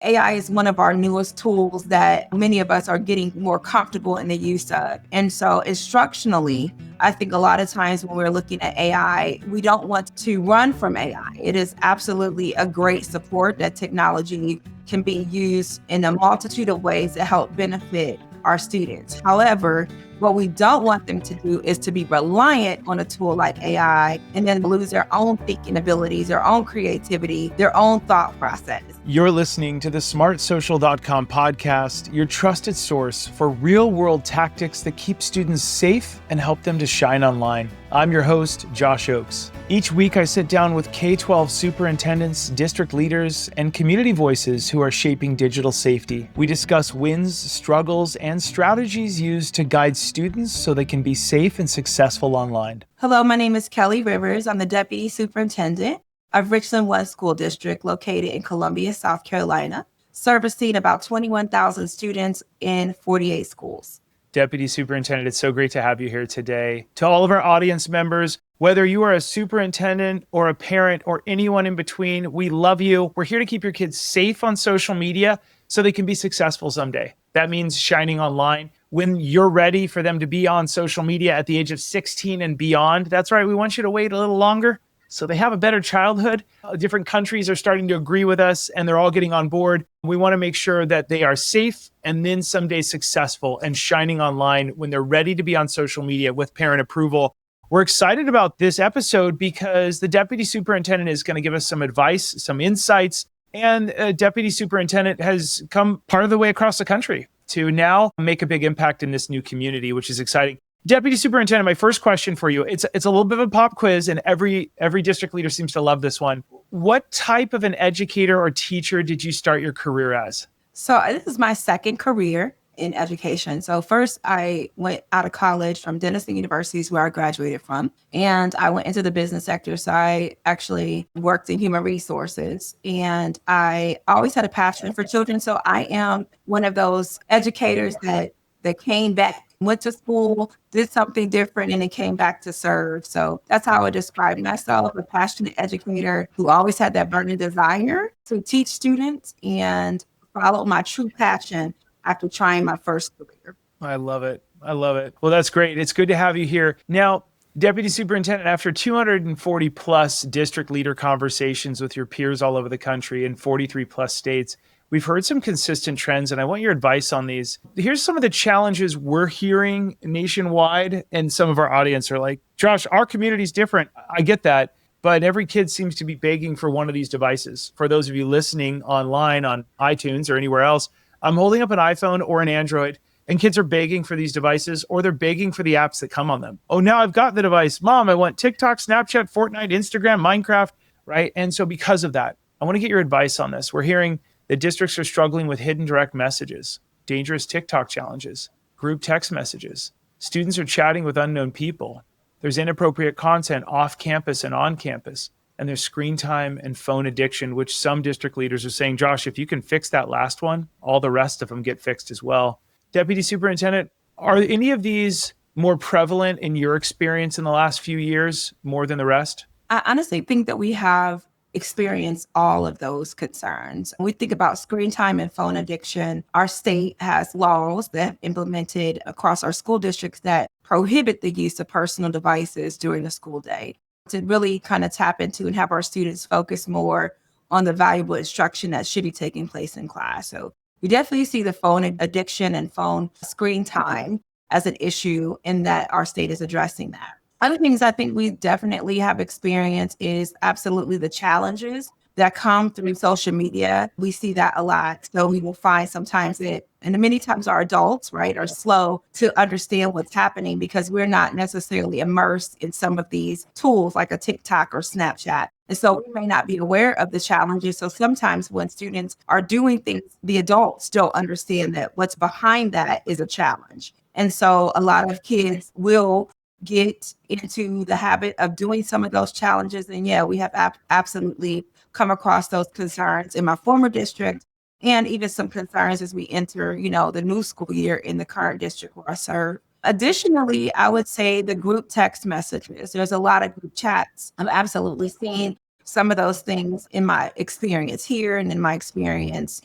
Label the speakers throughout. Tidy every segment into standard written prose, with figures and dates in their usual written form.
Speaker 1: AI is one of our newest tools that many of us are getting more comfortable in the use of. And so, instructionally, I think a lot of times when we're looking at AI, we don't want to run from AI. It is absolutely a great support that technology can be used in a multitude of ways to help benefit our students. However, what we don't want them to do is to be reliant on a tool like AI and then lose their own thinking abilities, their own creativity, their own thought process.
Speaker 2: You're listening to the smartsocial.com podcast, your trusted source for real-world tactics that keep students safe and help them to shine online. I'm your host, Josh Oakes. Each week, I sit down with K-12 superintendents, district leaders, and community voices who are shaping digital safety. We discuss wins, struggles, and strategies used to guide students so they can be safe and successful online.
Speaker 1: Hello, my name is Kelly Rivers. I'm the Deputy Superintendent of Richland One School District located in Columbia, South Carolina, servicing about 21,000 students in 48 schools.
Speaker 2: Deputy Superintendent, it's so great to have you here today. To all of our audience members, whether you are a superintendent or a parent or anyone in between, we love you. We're here to keep your kids safe on social media so they can be successful someday. That means shining online. When you're ready for them to be on social media at the age of 16 and beyond, that's right, we want you to wait a little longer so they have a better childhood. Different countries are starting to agree with us and they're all getting on board. We want to make sure that they are safe and then someday successful and shining online when they're ready to be on social media with parent approval. We're excited about this episode because the Deputy Superintendent is going to give us some advice, some insights, and Deputy Superintendent has come part of the way across the country to now make a big impact in this new community, which is exciting. Deputy Superintendent, my first question for you, it's a little bit of a pop quiz, and every district leader seems to love this one. What type of an educator or teacher did you start your career as?
Speaker 1: So this is my second career in education. So first I went out of college from Denison University, where I graduated from, and I went into the business sector. So I actually worked in human resources, and I always had a passion for children. So I am one of those educators that came back, went to school, did something different, and then came back to serve. So that's how I would describe myself, a passionate educator who always had that burning desire to teach students and follow my true passion after trying my first career.
Speaker 2: I love it. I love it. Well, that's great. It's good to have you here. Now, Deputy Superintendent, after 240 plus district leader conversations with your peers all over the country in 43 plus states, we've heard some consistent trends, and I want your advice on these. Here's some of the challenges we're hearing nationwide, and some of our audience are like, Josh, our community's different. I get that, but every kid seems to be begging for one of these devices. For those of you listening online on iTunes or anywhere else, I'm holding up an iPhone or an Android, and kids are begging for these devices, or they're begging for the apps that come on them. Oh, now I've got the device. Mom, I want TikTok, Snapchat, Fortnite, Instagram, Minecraft, right? And so because of that, I want to get your advice on this. We're hearing that districts are struggling with hidden direct messages, dangerous TikTok challenges, group text messages. Students are chatting with unknown people. There's inappropriate content off campus and on campus. And there's screen time and phone addiction, which some district leaders are saying, Josh, if you can fix that last one, all the rest of them get fixed as well. Deputy Superintendent, are any of these more prevalent in your experience in the last few years more than the rest?
Speaker 1: I honestly think that we have experienced all of those concerns. When we think about screen time and phone addiction, our state has laws that have implemented across our school districts that prohibit the use of personal devices during the school day, to really kind of tap into and have our students focus more on the valuable instruction that should be taking place in class. So we definitely see the phone addiction and phone screen time as an issue, in that our state is addressing that. Other things I think we definitely have experienced is absolutely the challenges that come through social media. We see that a lot. So we will find sometimes that, and many times our adults, right, are slow to understand what's happening because we're not necessarily immersed in some of these tools like a TikTok or Snapchat. And so we may not be aware of the challenges. So sometimes when students are doing things, the adults don't understand that what's behind that is a challenge. And so a lot of kids will get into the habit of doing some of those challenges. And yeah, we have absolutely come across those concerns in my former district, and even some concerns as we enter, the new school year in the current district where I serve. Additionally, I would say the group text messages. There's a lot of group chats. I'm absolutely seeing some of those things in my experience here and in my experience,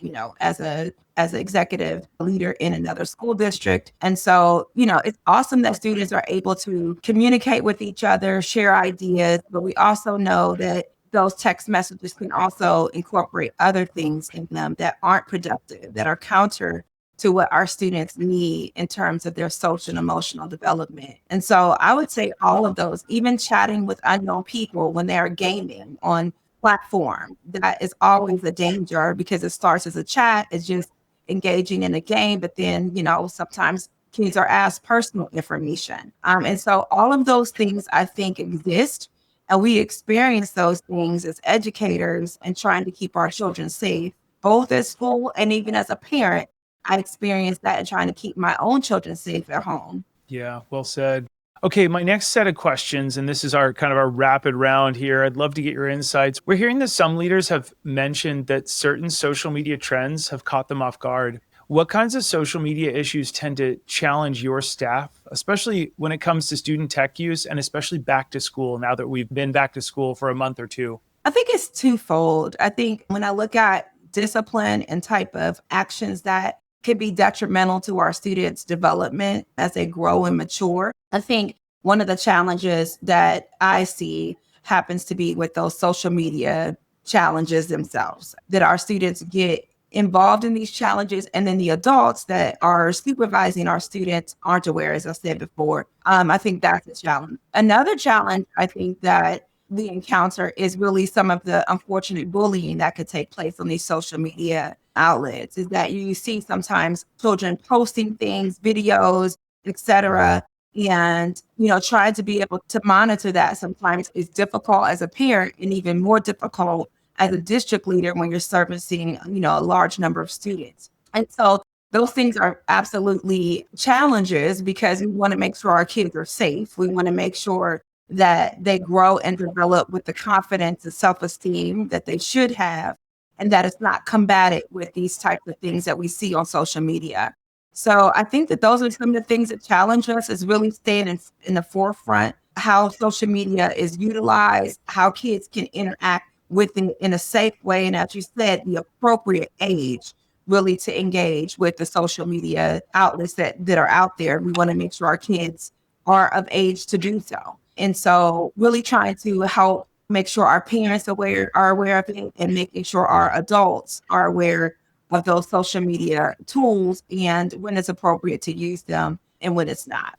Speaker 1: as an executive leader in another school district. And so, it's awesome that students are able to communicate with each other, share ideas, but we also know that those text messages can also incorporate other things in them that aren't productive, that are counter to what our students need in terms of their social and emotional development. And so I would say all of those, even chatting with unknown people when they're gaming on platform, that is always a danger because it starts as a chat, it's just engaging in a game, but then, sometimes kids are asked personal information. And so all of those things I think exist. And we experience those things as educators and trying to keep our children safe, both at school and even as a parent. I experienced that in trying to keep my own children safe at home.
Speaker 2: Yeah, well said. Okay, my next set of questions, and this is our kind of our rapid round here. I'd love to get your insights. We're hearing that some leaders have mentioned that certain social media trends have caught them off guard. What kinds of social media issues tend to challenge your staff, especially when it comes to student tech use and especially back to school now that we've been back to school for a month or two?
Speaker 1: I think it's twofold. I think when I look at discipline and type of actions that could be detrimental to our students' development as they grow and mature, I think one of the challenges that I see happens to be with those social media challenges themselves, that our students get involved in these challenges, and then the adults that are supervising our students aren't aware, as I said before. I think that's a challenge. Another challenge I think that we encounter is really some of the unfortunate bullying that could take place on these social media outlets, is that you see sometimes children posting things, videos, etc. And, trying to be able to monitor that sometimes is difficult as a parent and even more difficult as a district leader when you're servicing, a large number of students. And so those things are absolutely challenges because we want to make sure our kids are safe. We want to make sure that they grow and develop with the confidence and self-esteem that they should have, and that it's not combated with these types of things that we see on social media. So I think that those are some of the things that challenge us, is really staying in the forefront, how social media is utilized, how kids can interact with it in a safe way. And as you said, the appropriate age really to engage with the social media outlets that are out there. We want to make sure our kids are of age to do so. And so really trying to help make sure our parents are aware of it, and making sure our adults are aware of those social media tools and when it's appropriate to use them and when it's not.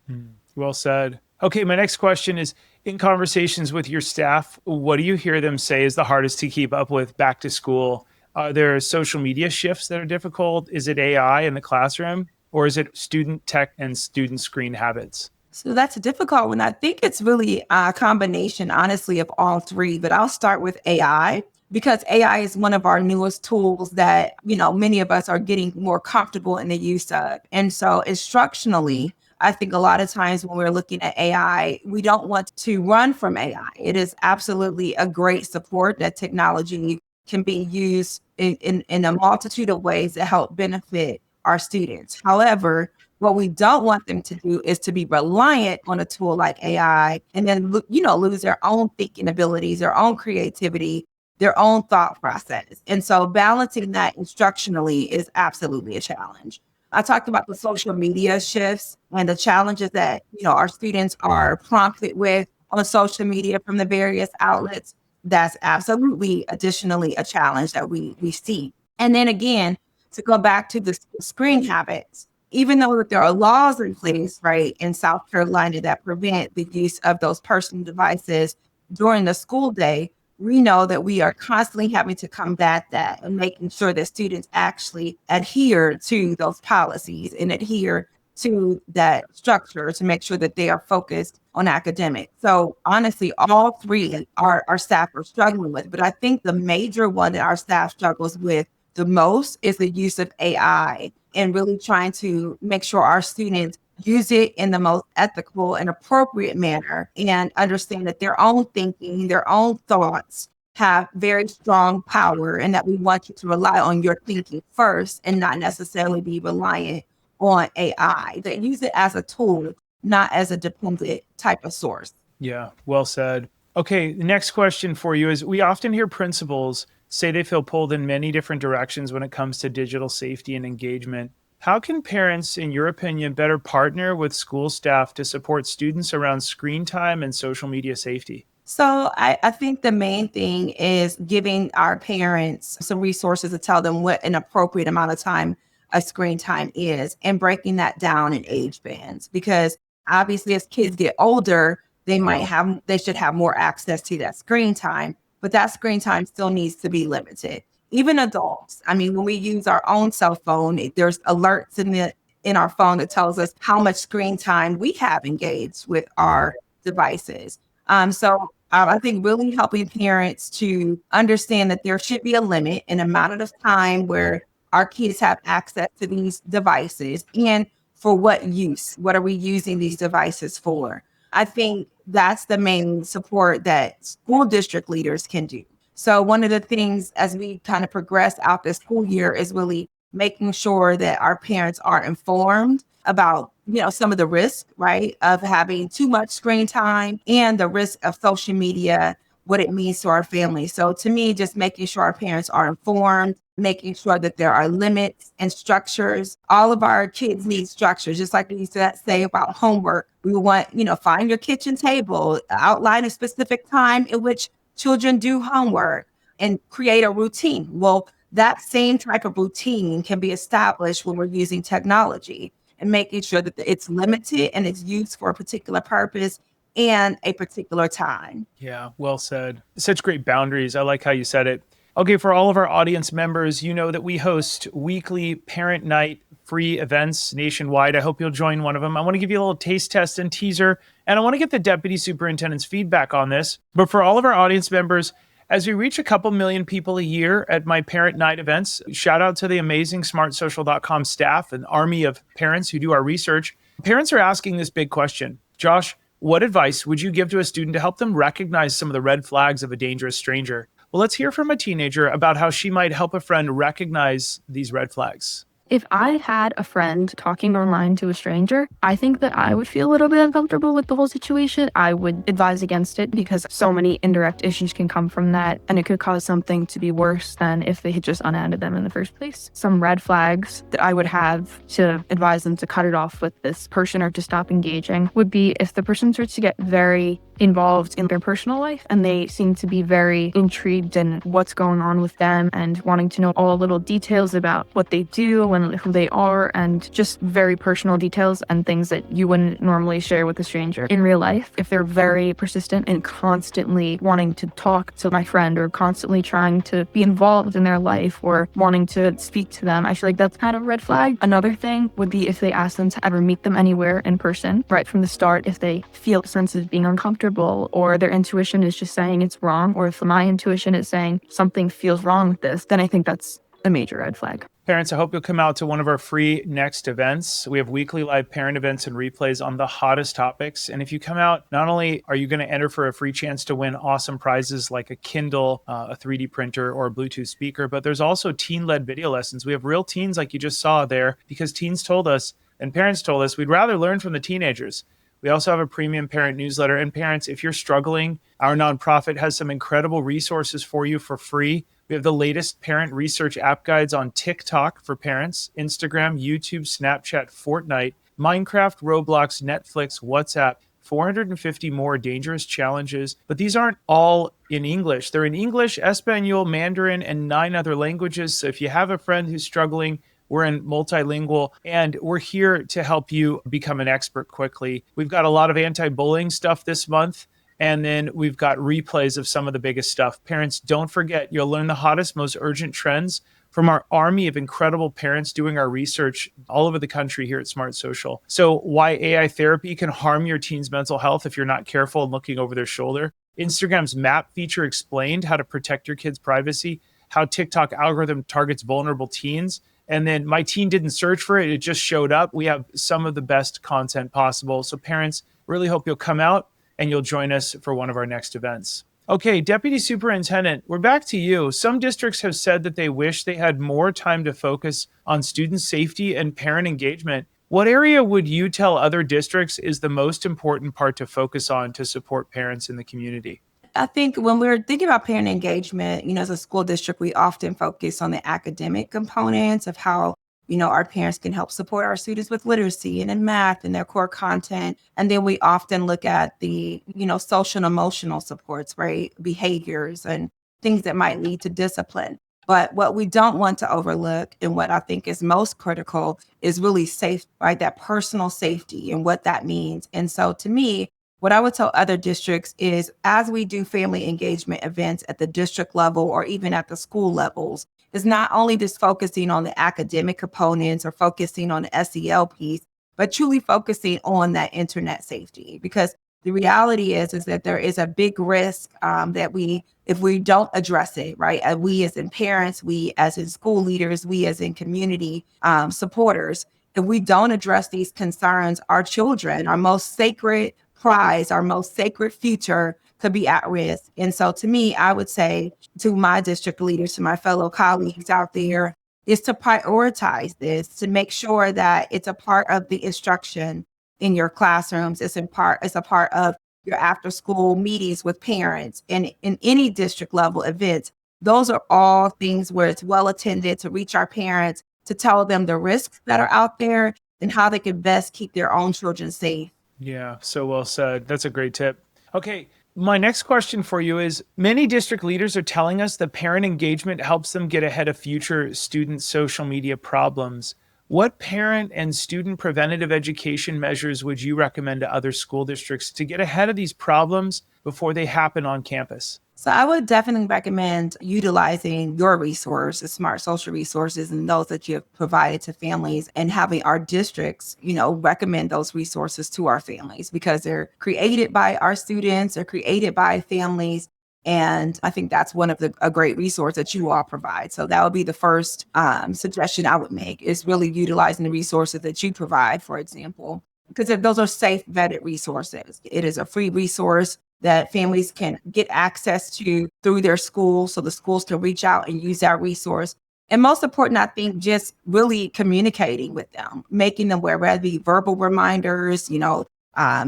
Speaker 2: Well said. Okay, my next question is, in conversations with your staff, what do you hear them say is the hardest to keep up with back to school? Are there social media shifts that are difficult? Is it AI in the classroom? Or is it student tech and student screen habits?
Speaker 1: So that's a difficult one. I think it's really a combination, honestly, of all three, but I'll start with AI because AI is one of our newest tools that, many of us are getting more comfortable in the use of. And so instructionally, I think a lot of times when we're looking at AI, we don't want to run from AI. It is absolutely a great support that technology can be used in a multitude of ways to help benefit our students. However, what we don't want them to do is to be reliant on a tool like AI and then, lose their own thinking abilities, their own creativity, their own thought process. And so balancing that instructionally is absolutely a challenge. I talked about the social media shifts and the challenges that, our students are prompted with on social media from the various outlets. That's absolutely additionally a challenge that we see. And then again, to go back to the screen habits, even though that there are laws in place, right, in South Carolina that prevent the use of those personal devices during the school day, we know that we are constantly having to combat that and making sure that students actually adhere to those policies and adhere to that structure to make sure that they are focused on academics. So honestly, all three our staff are struggling with, but I think the major one that our staff struggles with the most is the use of AI and really trying to make sure our students use it in the most ethical and appropriate manner and understand that their own thinking, their own thoughts have very strong power, and that we want you to rely on your thinking first and not necessarily be reliant on AI. That use it as a tool, not as a dependent type of source.
Speaker 2: Yeah, well said. Okay, the next question for you is we often hear principals say they feel pulled in many different directions when it comes to digital safety and engagement. How can parents, in your opinion, better partner with school staff to support students around screen time and social media safety?
Speaker 1: So I think the main thing is giving our parents some resources to tell them what an appropriate amount of time a screen time is and breaking that down in age bands. Because obviously as kids get older, they should have more access to that screen time, but that screen time still needs to be limited. Even adults. I mean, when we use our own cell phone, there's alerts in our phone that tells us how much screen time we have engaged with our devices. I think really helping parents to understand that there should be a limit, an amount of time where our kids have access to these devices and for what use? What are we using these devices for? I think that's the main support that school district leaders can do. So one of the things as we kind of progress out the school year is really making sure that our parents are informed about, some of the risk, right, of having too much screen time and the risk of social media, what it means to our family. So to me, just making sure our parents are informed, making sure that there are limits and structures. All of our kids need structures, just like we used to say about homework. We want, find your kitchen table, outline a specific time in which children do homework and create a routine. Well, that same type of routine can be established when we're using technology and making sure that it's limited and it's used for a particular purpose and a particular time.
Speaker 2: Yeah, well said. Such great boundaries. I like how you said it. Okay, for all of our audience members, you know that we host weekly parent night free events nationwide. I hope you'll join one of them. I want to give you a little taste test and teaser, and I want to get the deputy superintendent's feedback on this. But for all of our audience members, as we reach a couple million people a year at my parent night events, shout out to the amazing smartsocial.com staff, an army of parents who do our research. Parents are asking this big question. Josh, what advice would you give to a student to help them recognize some of the red flags of a dangerous stranger? Well, let's hear from a teenager about how she might help a friend recognize these red flags.
Speaker 3: If I had a friend talking online to a stranger, I think that I would feel a little bit uncomfortable with the whole situation. I would advise against it because so many indirect issues can come from that, and it could cause something to be worse than if they had just unadded them in the first place. Some red flags that I would have to advise them to cut it off with this person or to stop engaging would be if the person starts to get very involved in their personal life and they seem to be very intrigued in what's going on with them and wanting to know all little details about what they do and who they are, and just very personal details and things that you wouldn't normally share with a stranger in real life. If they're very persistent and constantly wanting to talk to my friend or constantly trying to be involved in their life or wanting to speak to them, I feel like that's kind of a red flag. Another thing would be if they ask them to ever meet them anywhere in person right from the start. If they feel a sense of being uncomfortable or their intuition is just saying it's wrong, or if my intuition is saying something feels wrong with this, then I think that's a major red flag.
Speaker 2: Parents, I hope you'll come out to one of our free next events. We have weekly live parent events and replays on the hottest topics. And if you come out, not only are you going to enter for a free chance to win awesome prizes like a Kindle, a 3D printer, or a Bluetooth speaker, but there's also teen-led video lessons. We have real teens like you just saw there because teens told us and parents told us we'd rather learn from the teenagers. We also have a premium parent newsletter. And parents, if you're struggling, our nonprofit has some incredible resources for you for free. We have the latest parent research app guides on TikTok for parents, Instagram, YouTube, Snapchat, Fortnite, Minecraft, Roblox, Netflix, WhatsApp, 450 more dangerous challenges. But these aren't all in English. They're in English, Espanol, Mandarin, and 9 other languages. So if you have a friend who's struggling, we're in multilingual, and we're here to help you become an expert quickly. We've got a lot of anti-bullying stuff this month, and then we've got replays of some of the biggest stuff. Parents, don't forget, you'll learn the hottest, most urgent trends from our army of incredible parents doing our research all over the country here at Smart Social. So why AI therapy can harm your teen's mental health if you're not careful and looking over their shoulder. Instagram's map feature explained how to protect your kid's privacy, how TikTok algorithm targets vulnerable teens. And then my teen didn't search for it. It just showed up. We have some of the best content possible. So parents, really hope you'll come out and you'll join us for one of our next events. Okay, Deputy Superintendent, we're back to you. Some districts have said that they wish they had more time to focus on student safety and parent engagement. What area would you tell other districts is the most important part to focus on to support parents in the community?
Speaker 1: I think when we're thinking about parent engagement, as a school district, we often focus on the academic components of how, our parents can help support our students with literacy and in math and their core content. And then we often look at the, social and emotional supports, right? Behaviors and things that might lead to discipline. But what we don't want to overlook and what I think is most critical is really safe, right? That personal safety and what that means. And so to me, what I would tell other districts is as we do family engagement events at the district level or even at the school levels, is not only just focusing on the academic components or focusing on the SEL piece, but truly focusing on that internet safety. Because the reality is that there is a big risk that if we don't address it, right? We as in parents, we as in school leaders, we as in community supporters, if we don't address these concerns, our children, our most sacred prize, our most sacred future could be at risk. And so to me, I would say to my district leaders, to my fellow colleagues out there, is to prioritize this, to make sure that it's a part of the instruction in your classrooms. It's a part of your after school meetings with parents and in any district level events. Those are all things where it's well attended to reach our parents, to tell them the risks that are out there and how they can best keep their own children safe.
Speaker 2: Yeah, so well said. That's a great tip. Okay, my next question for you is, many district leaders are telling us that parent engagement helps them get ahead of future student social media problems. What parent and student preventative education measures would you recommend to other school districts to get ahead of these problems before they happen on campus?
Speaker 1: So I would definitely recommend utilizing your resources, smart social resources, and those that you have provided to families, and having our districts, recommend those resources to our families because they're created by our students, they're created by families. And I think that's one of a great resource that you all provide. So that would be the first suggestion I would make, is really utilizing the resources that you provide, for example, because those are safe, vetted resources. It is a free resource that families can get access to through their schools, so the schools can reach out and use that resource. And most important, I think, just really communicating with them, making them aware, whether it be verbal reminders,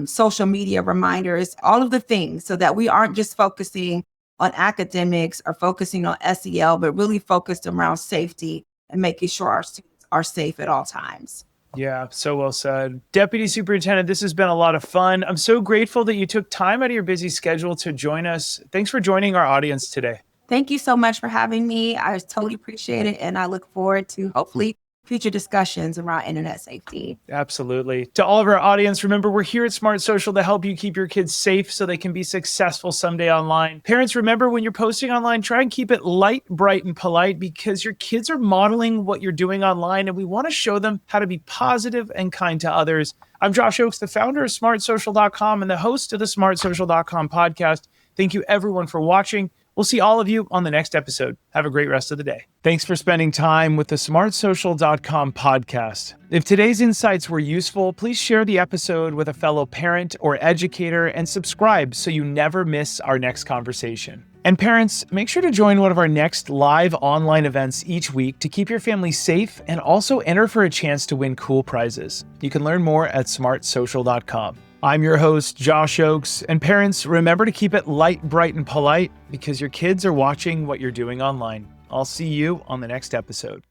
Speaker 1: social media reminders, all of the things, so that we aren't just focusing on academics or focusing on SEL, but really focused around safety and making sure our students are safe at all times.
Speaker 2: Yeah, so well said. Deputy Superintendent, this has been a lot of fun. I'm so grateful that you took time out of your busy schedule to join us. Thanks for joining our audience today.
Speaker 1: Thank you so much for having me. I totally appreciate it. And I look forward to hopefully future discussions around internet safety.
Speaker 2: Absolutely. To all of our audience, remember, we're here at Smart Social to help you keep your kids safe so they can be successful someday online. Parents, remember, when you're posting online, try and keep it light, bright, and polite, because your kids are modeling what you're doing online, and we want to show them how to be positive and kind to others. I'm Josh Oakes, the founder of SmartSocial.com and the host of the SmartSocial.com podcast. Thank you, everyone, for watching. We'll see all of you on the next episode. Have a great rest of the day. Thanks for spending time with the SmartSocial.com podcast. If today's insights were useful, please share the episode with a fellow parent or educator and subscribe so you never miss our next conversation. And parents, make sure to join one of our next live online events each week to keep your family safe and also enter for a chance to win cool prizes. You can learn more at SmartSocial.com. I'm your host, Josh Oakes, and parents, remember to keep it light, bright, and polite because your kids are watching what you're doing online. I'll see you on the next episode.